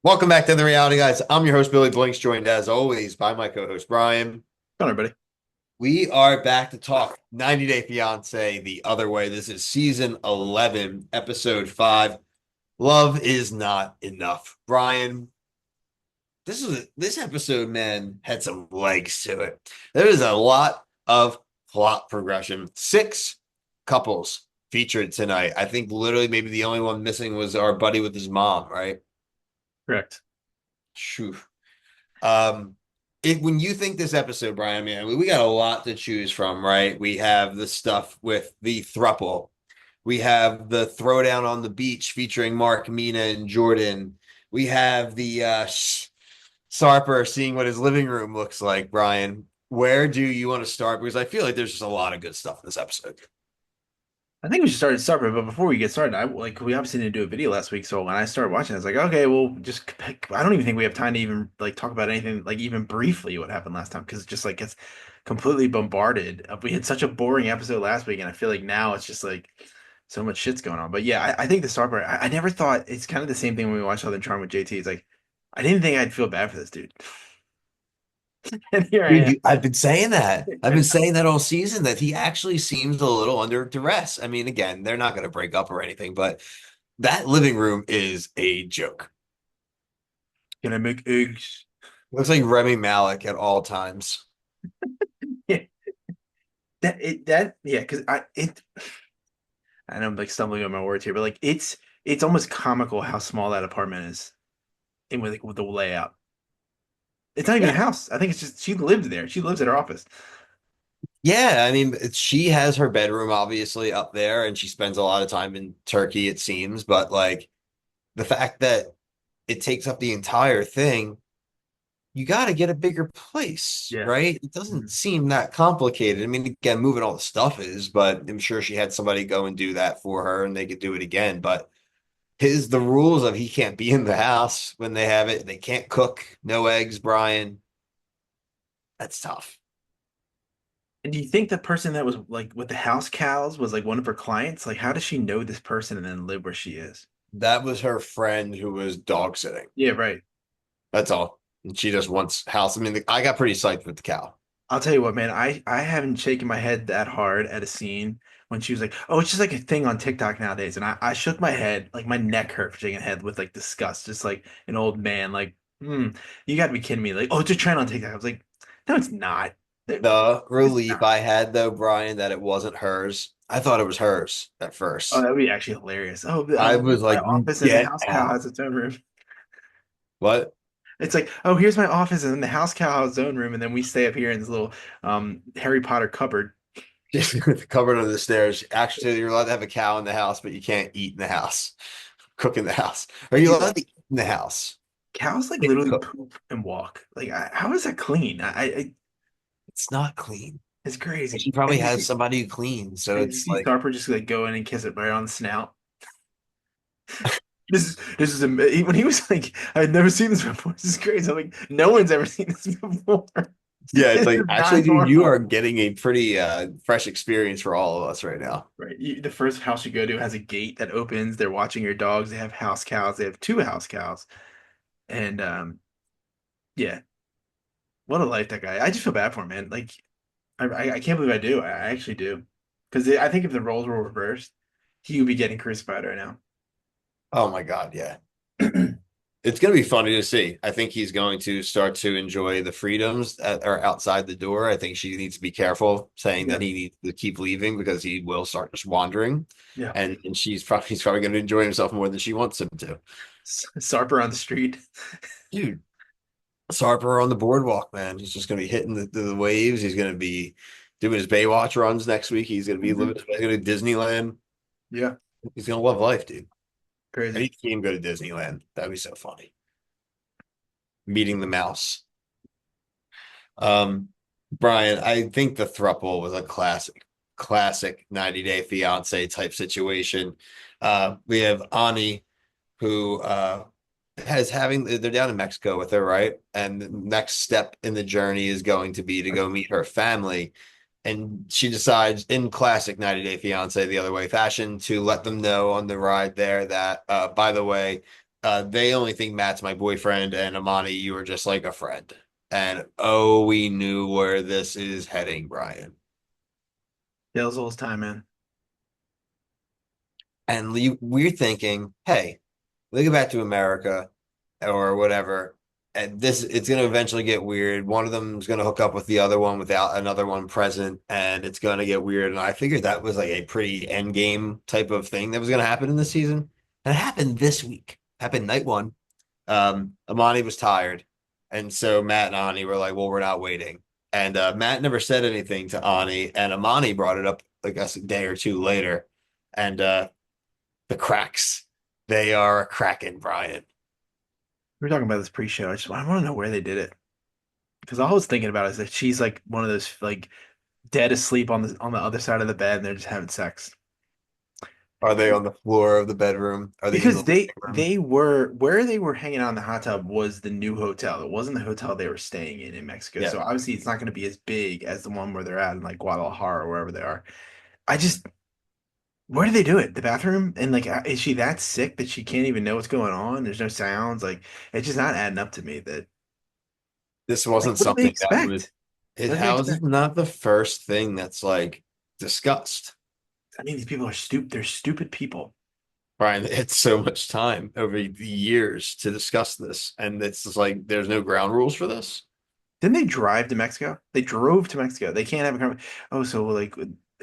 Welcome back to the Reality Guys. I'm your host, Billy Blinks, joined as always by my co-host, Brian. Hello, everybody. We are back to talk 90 Day Fiance the other way. This is season 11, episode 5. Love is not enough. Brian, this episode, man, had some legs to it. There is a lot of plot progression. 6 couples featured tonight. I think literally maybe the only one missing was our buddy with his mom, right? Correct. Shoo. Um, when you think this episode, Brian, man, we got a lot to choose from, right? We have the stuff with the throuple. We have the throwdown on the beach featuring Mark, Mina, and Jordan. We have the Sarper seeing what his living room looks like, Brian. Where do you want to start? Because I feel like there's just a lot of good stuff in this episode. I think we should start at Sarper, but before we get started, we obviously didn't do a video last week, so when I started watching, I was like, okay, well, just pick. I don't even think we have time to even like talk about anything like even briefly what happened last time because it just like gets completely bombarded. We had such a boring episode last week, and I feel like now it's just like so much shit's going on. But yeah, I think the Sarper. I never thought it's kind of the same thing when we watched Southern Charm with JT. It's like I didn't think I'd feel bad for this dude, and here I Dude, am. I've been saying that. I've been And saying that all season that he actually seems a little under duress. I mean, again, they're not going to break up or anything, but that living room is a joke. can I make eggs? Looks like Remy Malik at all times. Yeah, that yeah, because I know I'm like stumbling on my words here, but like it's almost comical how small that apartment is, and with the layout. It's not even a Yeah. house. I think it's just she lived there. She lives at her office. Yeah. I mean, she has her bedroom obviously up there and she spends a lot of time in Turkey, it seems. But like the fact that it takes up the entire thing, you got to get a bigger place, Yeah. right? It doesn't Mhm. seem that complicated. I mean, again, moving all the stuff is, but I'm sure she had somebody go and do that for her and they could do it again. But the rules of he can't be in the house when they have it, they can't cook, no eggs, Brian. That's tough. And do you think the person that was like with the house cows was like one of her clients? Like, how does she know this person and then live where she is? That was her friend who was dog sitting. Yeah, right. That's all. And she just wants house. I mean, I got pretty psyched with the cow. I'll tell you what, man. I haven't shaken my head that hard at a scene when she was like, "Oh, it's just like a thing on TikTok nowadays," and I shook my head, like my neck hurt for shaking a head with like disgust, just like an old man. Like, you got to be kidding me! Like, oh, it's a trend on TikTok. I was like, no, it's not. The It's relief not. I had, though, Brian, that it wasn't hers. I thought it was hers at Oh, first. that would be actually hilarious. Oh, I here's was my like, office, and the get house cow out. has its own room. What? It's like, oh, here's my office, and then the house cow has its own room, and then we stay up here in this little Harry Potter cupboard. Just with the cupboard under the stairs. Actually, you're allowed to have a cow in the house, but you can't eat in the house, cook in the house. Are you allowed to eat in the house? Cows like Can't literally cook. poop and walk. Like, how is that clean? It's not clean. It's And crazy. she probably has somebody who cleans. So And you it's see like, Sarper just like go in and kiss it right on the snout. When he was like, I've never seen this before. This is crazy. I'm like, no one's ever seen this before. yeah, it's This like, is actually, not dude, you normal. are getting a pretty fresh experience for all of us right now. Right. The first house you go to has a gate that opens. They're watching your dogs. They have house cows. They have two house cows. And yeah, what a life that guy. I just feel bad for him, man. Like I can't believe I do. I actually do. Because I think if the roles were reversed, he would be getting crucified right now. Oh my God, yeah. It's going to be funny to see. I think he's going to start to enjoy the freedoms that are outside the door. I think she needs to be careful saying Yeah. that he needs to keep leaving because he will start just wandering. Yeah. And he's probably going to enjoy himself more than she wants him to. Sarper on the street. Dude, Sarper on the boardwalk, man. He's just going to be hitting the waves. He's going to be doing his Baywatch runs next week. He's going to be living, he's going to Disneyland. Yeah. He's going to love life, dude. I Crazy. need to see him go to Disneyland. That'd be so funny. Meeting the mouse. Um, Brian, I think the throuple was a classic 90 Day Fiance type situation. We have Ani, who has having they're down in Mexico with her, right? And the next step in the journey is going to be to go meet her family. And she decides, in classic 90 Day Fiance, the other way fashion, to let them know on the ride there that, by the way, they only think Matt's my boyfriend, and Amani, you were just like a friend. And oh, we knew where this is heading, Brian. Dale's all his time, man. And we're thinking, hey, they go back to America or whatever. And this it's gonna eventually get weird. One of them's gonna hook up with the other one without another one present, and it's gonna get weird. And I figured that was like a pretty end game type of thing that was gonna happen in the season. And it happened this week. Happened night one. Amani was tired. And so Matt and Ani were like, well, we're not waiting. And Matt never said anything to Ani, and Amani brought it up, I guess, a day or two later. And the cracks, they are cracking, Brian. We were talking about this pre-show. I want to know where they did it because all I was thinking about is that she's like one of those like dead asleep on the other side of the bed and they're just having sex. Are they on the floor of the bedroom? Are they in the Because living room? they were where they were hanging out in the hot tub was the new hotel. It wasn't the hotel they were staying in Mexico. Yeah. So obviously it's not going to be as big as the one where they're at in like Guadalajara or wherever they are. I just where do they do it? The bathroom? And like is she that sick that she can't even know what's going on? There's no sounds. Like it's just not adding up to me that This like wasn't what do they something that was expect? What do they how is it expect? not the first thing that's like discussed? I mean, these people are stupid. They're stupid people. Brian, it's so much time over the years to discuss this, and it's just like there's no ground rules for this. Didn't they drive to Mexico? They drove to Mexico. They can't have a conversation. Oh, so like,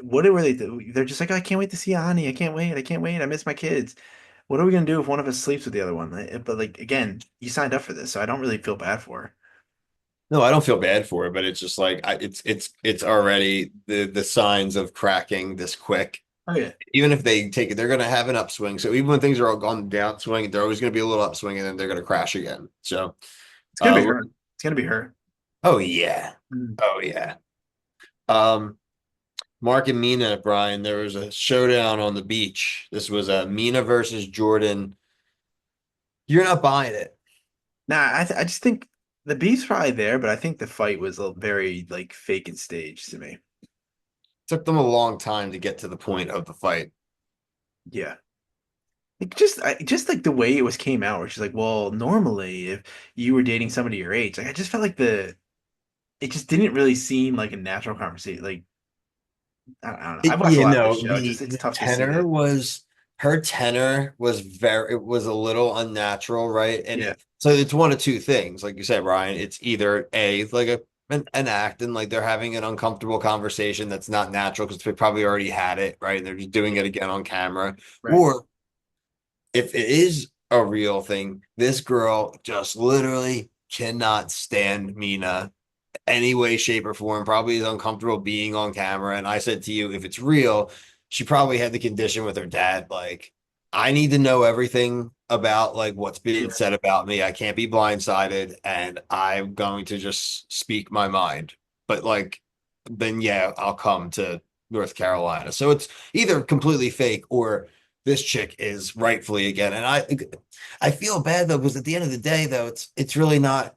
what were they? They're just like, I can't wait to see Ani. I can't wait. I can't wait. I miss my kids. What are we gonna do if one of us sleeps with the other one? But like again, you signed up for this, so I don't really feel bad for her. No, I don't feel bad for it, but it's just like it's already the signs of cracking this quick. Oh yeah, Even if they take it, they're going to have an upswing. So even when things are all on downswing, they're always going to be a little upswing, and then they're going to crash again. So, it's gonna be look, her. It's gonna be her. oh yeah, Mm. oh yeah. Um, Mark and Mina, Brian, there was a showdown on the beach. This was a Mina versus Jordan. You're not buying it. Nah, I just think the beef's probably there, but I think the fight was a very like fake and staged to me. Took them a long time to get to the point of the fight. Yeah. Like just like the way it was came out, where she's like, "Well, normally if you were dating somebody your age," like I just felt like it just didn't really seem like a natural conversation. Like I don't know. I've watched a You lot of this know, show. It's the tough to see tenor it. was her tenor was very it was a little unnatural, right? And Yeah, so it's one of two things, like you said, Ryan. It's either a like an act and like they're having an uncomfortable conversation that's not natural because they probably already had it, right? And they're just doing it again on camera. right. Or if it is a real thing, this girl just literally cannot stand Mina any way, shape, or form, probably is uncomfortable being on camera. And I said to you, if it's real, she probably had the condition with her dad, like, I need to know everything about like what's being Yeah. said about me. I can't be blindsided, and I'm going to just speak my mind. But like, then yeah, I'll come to North Carolina. So it's either completely fake or this chick is rightfully again. And I feel bad though, because at the end of the day, though, it's really not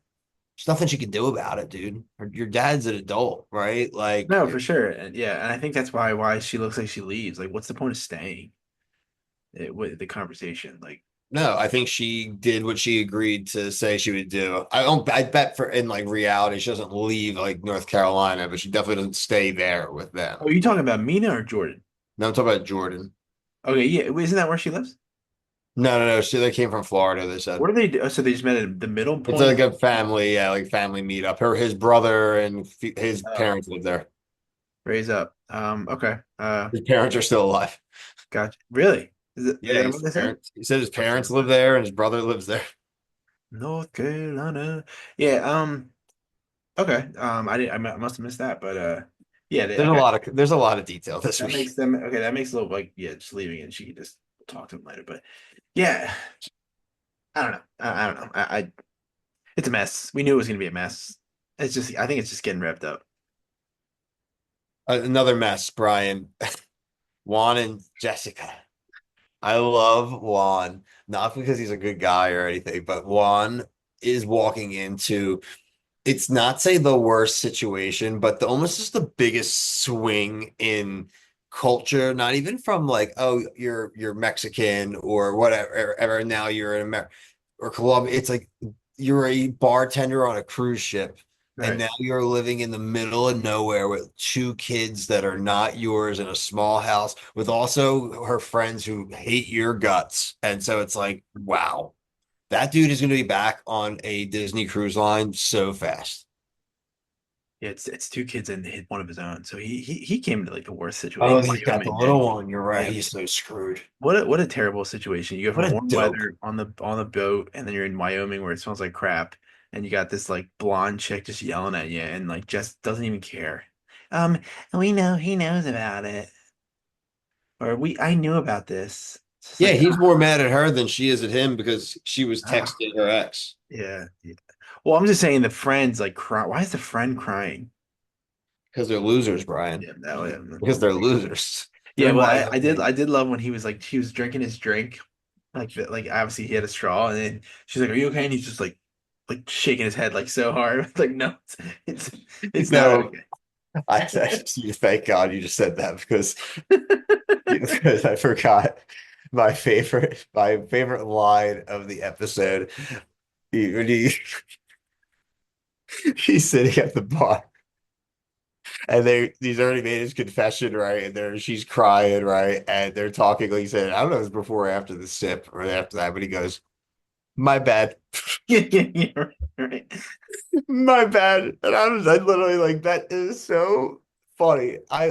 there's nothing she can do about it, dude. Your dad's an adult, right? Like, No, for sure. And yeah, and I think that's why she looks like she leaves. Like, what's the point of staying with the conversation? Like, no, I think she did what she agreed to say she would do. I don't, I bet for in like reality, she doesn't leave like North Carolina, but she definitely doesn't stay there with oh, them. are you talking about Mina or Jordan? No, I'm talking about Jordan. Okay, yeah, isn't that where she lives? No. They came from Florida, they said. What do they do? Oh, so they just met at the middle It's point. like a family, yeah, like family meetup. His brother and his Oh, parents live there. raise up. Okay. His parents are still alive. Gotcha. Really? Is Yeah, that what they said? he said his Of parents course. live there and his brother lives there. North Carolina. Yeah. Okay. I must have missed that, but yeah. Okay. There's a lot of detail this That week. makes them okay. That makes a little like yeah, just leaving and she can just talk to him later. But yeah, I don't know. I don't know. It's a mess. We knew it was gonna be a mess. It's just I think it's just getting revved up. Another mess, Brian. Juan and Jessica. I love Juan, not because he's a good guy or anything, but Juan is walking into it's not say the worst situation, but the almost just the biggest swing in culture, not even from like, oh, you're Mexican or whatever, now you're in America. or Colombia. It's like you're a bartender on a cruise ship, and Right. now you're living in the middle of nowhere with two kids that are not yours in a small house with also her friends who hate your guts. And so it's like, wow, that dude is going to be back on a Disney cruise line so fast. Yeah, it's two kids and one of his own. So he came into like the worst Oh, situation. he's got the Wyoming, man. little one. You're right. Yeah. He's so screwed. What a terrible situation. You go What from a warm dope. weather on the boat, and then you're in Wyoming where it smells like crap, and you got this like blonde chick just yelling at you and like just doesn't even care. Um, we know he knows about it. Or we I knew about this. It's just Yeah, like he's more mad at her than she is at him because she was ah, texting her ex yeah, yeah. Well, I'm just saying the friends like cry. Why is the friend crying? because they're losers, Brian. Yeah, that way. Because they're losers. Yeah, They're well, my I did love when he was like he was drinking his drink, like obviously he had a straw, and then she's like, "Are you okay?" And he's just like shaking his head like so hard, like no, it's it's not no. okay. Thank God you just said that because I forgot my favorite line of the episode. When he's sitting at the bar and he's already made his confession, right? And she's crying, right? And they're talking like he said, I don't know if it was before or after the sip or after that, but he goes, my bad. Yeah, yeah, yeah, right. My bad. And I literally like that is so funny. I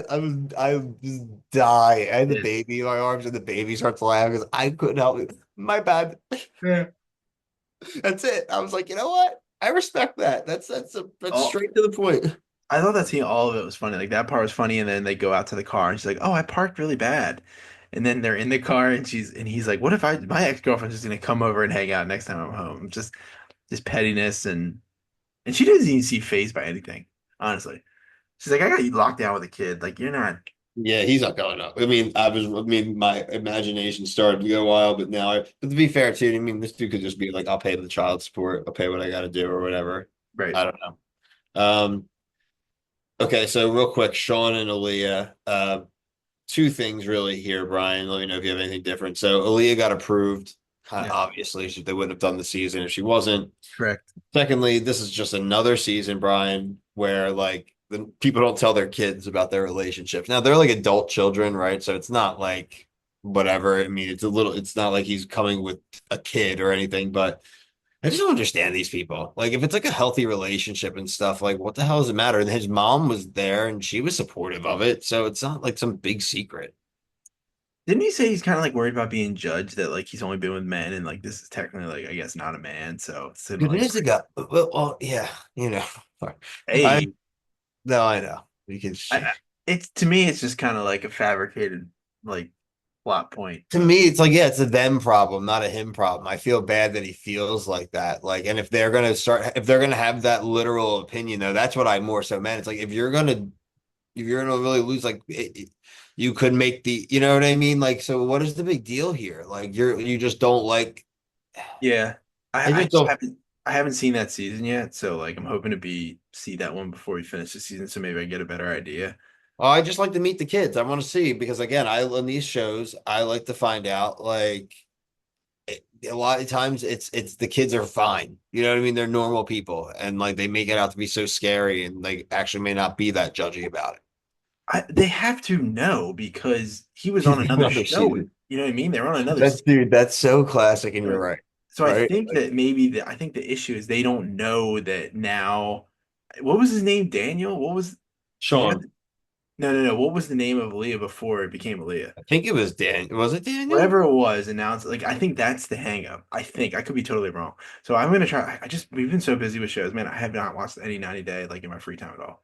just die. I had the Yeah. baby in my arms and the baby starts laughing because I couldn't help it. My bad. Yeah. That's it. I was like, you know what? I respect that. That's Oh, straight to the point. I thought that scene, all of it was funny. Like that part was funny, and then they go out to the car, and she's like, "Oh, I parked really bad," and then they're in the car, and he's like, "What if my ex-girlfriend's just gonna come over and hang out next time I'm home?" Just pettiness, and she doesn't even seem phased by anything. Honestly, she's like, "I got you locked down with a kid. Like you're not." Yeah, he's not going up. I mean, my imagination started to go wild, but but to be fair too, I mean, this dude could just be like, I'll pay the child support, I'll pay what I got to do or whatever. Right. I don't know. Okay, so real quick, Sean and Aaliyah. Two things really here, Brian. Let me know if you have anything different. So Aaliyah got approved. Yeah. Obviously, they wouldn't have done the season if she wasn't. Correct. Secondly, this is just another season, Brian, where like the people don't tell their kids about their relationships. Now they're like adult children, right? So it's not like whatever. I mean, it's not like he's coming with a kid or anything, but I just don't understand these people. Like, if it's like a healthy relationship and stuff, like, what the hell does it matter? And his mom was there and she was supportive of it. So it's not like some big secret. Didn't he say he's kind of like worried about being judged that like he's only been with men and like this is technically like I guess not a man, so it's sort of It like is a guy. Well, yeah, you know. I hey, no, I know. You can. it's to me it's just kind of like a fabricated like plot point. To me, it's like, yeah, it's a them problem, not a him problem. I feel bad that he feels like that. Like, and if they're gonna have that literal opinion, though, that's what I more so meant. It's like if you're gonna really lose, like you could make you know what I mean? Like, so what is the big deal here? Like, you just don't like. Yeah. I I just just don't. I haven't seen that season yet, so like I'm hoping to be see that one before we finish the season, so maybe I get a better idea. Oh, I just like to meet the kids. I want to see because again, I on these shows, I like to find out like a lot of times it's the kids are fine. You know what I mean? They're normal people and like they make it out to be so scary and like actually may not be that judgy about They have to know because he was on it. another Another show. season. You know what I mean? They're on another That's dude, that's so classic, and you're right. right. So I Right? think Like that maybe I think the issue is they don't know that now. What was his name? Daniel? What was he had? Sean, No. What was the name of Aaliyah before it became Aaliyah? I think it was Dan. Was it Daniel? Whatever it was, announced like I think that's the hang up. I think I could be totally wrong. So I'm gonna try. I just we've been so busy with shows, man. I have not watched any 90 Day like in my free time at all.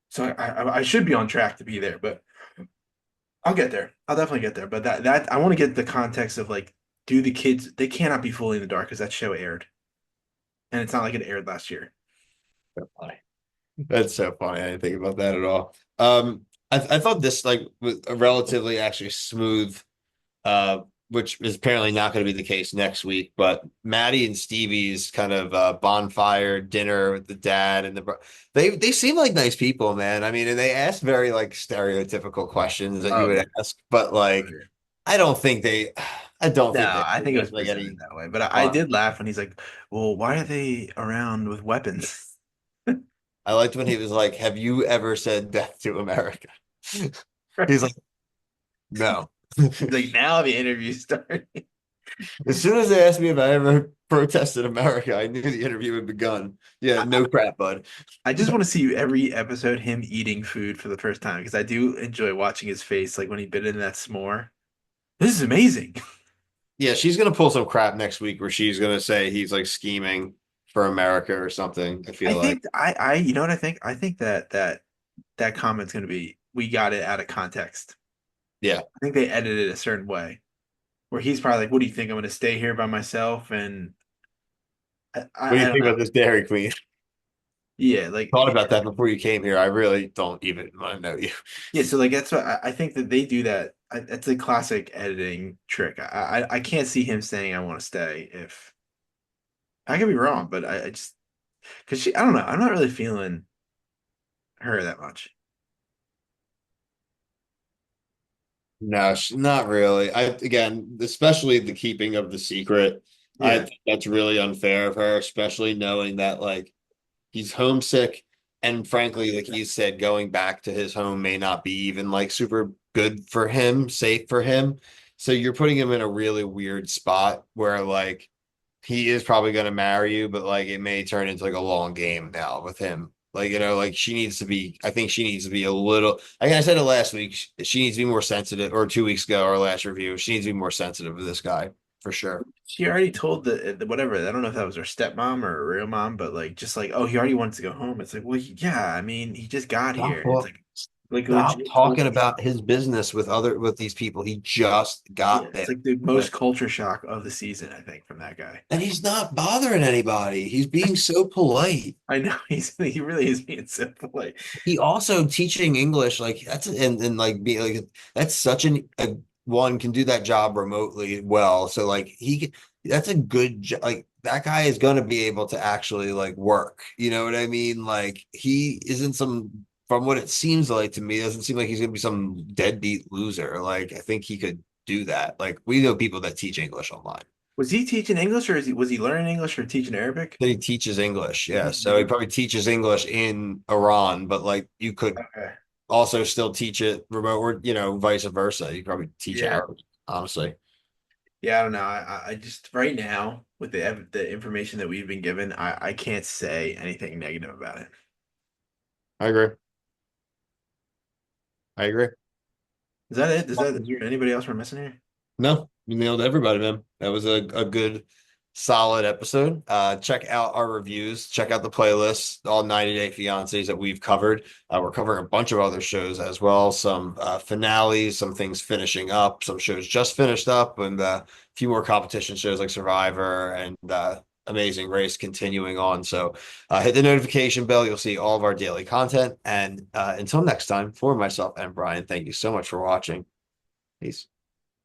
So I should be on track to be there, but I'll get there. I'll definitely get there. But that I want to get the context of like, do the kids they cannot be fully in the dark because that show aired, and it's not like it aired last year. So funny. That's so funny. I didn't think about that at all. I thought this like was a relatively actually smooth, uh, which is apparently not going to be the case next week. But Maddie and Stevie's kind of bonfire dinner with the dad and they seem like nice people, man. I mean, and they ask very like stereotypical questions that you Oh would yeah. ask, but Oh, like yeah. I don't think they. I don't No, think that I think it was there's like presented any that way. But I fun. did laugh when he's like, "Well, why are they around with weapons?" I liked when he was like, "Have you ever said death to America?" He's like, "No." He's like, "Now the interview started." As soon as they asked me if I ever protested America, I knew the interview had begun. Yeah, I, no crap, bud. I just want to see every episode him eating food for the first time because I do enjoy watching his face, like when he bit into that s'more. This is amazing. Yeah, she's gonna pull some crap next week where she's gonna say he's like scheming for America or something. I I feel like. think you know what I think? I think that comment's gonna be we got it out of context. Yeah. I think they edited it a certain way where he's probably like, "What do you think? I'm gonna stay here by myself?" And What do you I don't think know. about this Dairy Queen? Yeah, like Thought about that before you came here. I really don't even want to know you. yeah. So like that's what I think that they do that. That's a classic editing trick. I can't see him saying I want to stay if I could be wrong, but I just because she I don't know. I'm not really feeling her that much. No, not really. I again, especially the keeping of the secret. I Yeah. think that's really unfair of her, especially knowing that like he's homesick and frankly, like you said, going back to his home may not be even like super good for him, safe for him. So you're putting him in a really weird spot where like he is probably going to marry you, but like it may turn into like a long game now with him. Like, like she needs to be, I think she needs to be a little, I said it last week, she needs to be more sensitive, or 2 weeks ago, our last review, she needs to be more sensitive to this guy for sure. She already told the whatever. I don't know if that was her stepmom or a real mom, but like just like, oh, he already wants to go home. It's like, well, yeah, I mean, he just got Stop, here. It's like a stop legit talking culture shock. about his business with these people. He just Yeah, got it's there. like the Like, most culture shock of the season, I think, from that guy. and he's not bothering anybody. He's being so polite. I know he really is being simple. Like, He also teaching English, like that's and like be like that's such a one can do that job remotely well. So like that's a good like that guy is gonna be able to actually like work. You know what I mean? Like he isn't some from what it seems like to me, it doesn't seem like he's gonna be some deadbeat loser. Like I think he could do that. Like we know people that teach English online. was he teaching English or was he learning English or teaching Arabic? That he teaches English, yeah. Teaching So he English. probably teaches English in Iran, but like you could Okay. also still teach it remote or vice versa. You probably teach Yeah. Arabic, honestly. Yeah, I don't know. I just right now with the information that we've been given, I can't say anything negative about it. I agree. I agree. Is that it? Is there anybody else we're missing here? No, you nailed everybody, man. That was a good, solid episode. Check out our reviews. Check out the playlist, all 90 Day Fiancés that we've covered. We're covering a bunch of other shows as well. Some finales, some things finishing up, some shows just finished up, and a few more competition shows like Survivor and Amazing Race continuing on. So hit the notification bell. You'll see all of our daily content. And until next time, for myself and Brian, thank you so much for watching. Peace.